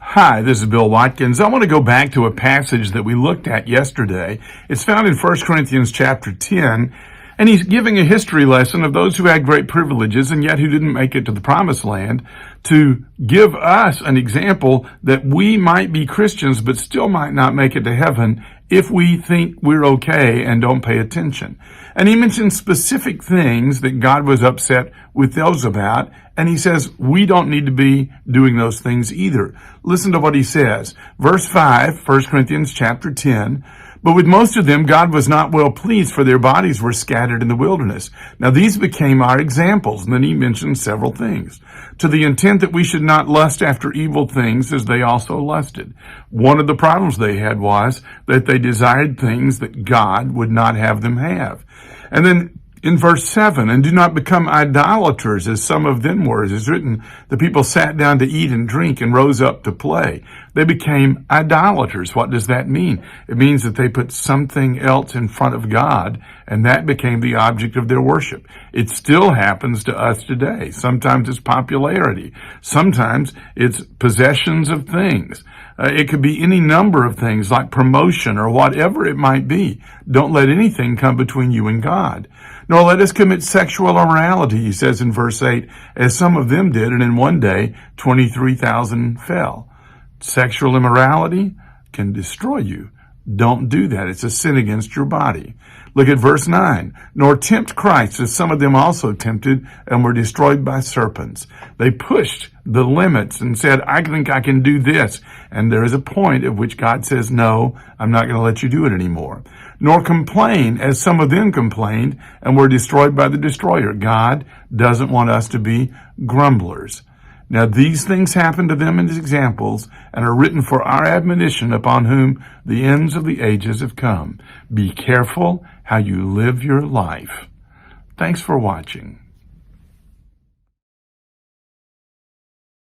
Hi, this is Bill Watkins. I want to go back to a passage that we looked at yesterday. It's found in 1 Corinthians chapter 10, and he's giving a history lesson of those who had great privileges and yet who didn't make it to the promised land, to give us an example that we might be Christians but still might not make it to heaven if we think we're okay and don't pay attention. And he mentions specific things that God was upset with those about, and he says we don't need to be doing those things either. Listen to what he says. Verse 5, 1 Corinthians chapter 10, "But with most of them God was not well pleased, for their bodies were scattered in the wilderness. Now these became our examples." And then he mentions several things. "To the intent that we should not lust after evil things as they also lusted." One of the problems they had was that they desired things that God would not have them have. And then in verse 7, "And do not become idolaters as some of them were. As is written, the people sat down to eat and drink and rose up to play." They became idolaters. What does that mean? It means that they put something else in front of God, and that became the object of their worship. It still happens to us today. Sometimes it's popularity. Sometimes it's possessions of things. It could be any number of things like promotion or whatever it might be. Don't let anything come between you and God. "Nor let us commit sexual immorality," he says in verse 8, "as some of them did, and in one day 23,000 fell." Sexual immorality can destroy you. Don't do that. It's a sin against your body. Look at verse 9. "Nor tempt Christ, as some of them also tempted and were destroyed by serpents." They pushed the limits and said, "I think I can do this." And there is a point at which God says, "No, I'm not going to let you do it anymore." "Nor complain, as some of them complained and were destroyed by the destroyer." God doesn't want us to be grumblers. Now these things happened to them as examples and are written for our admonition, upon whom the ends of the ages have come. Be careful how you live your life. Thanks for watching.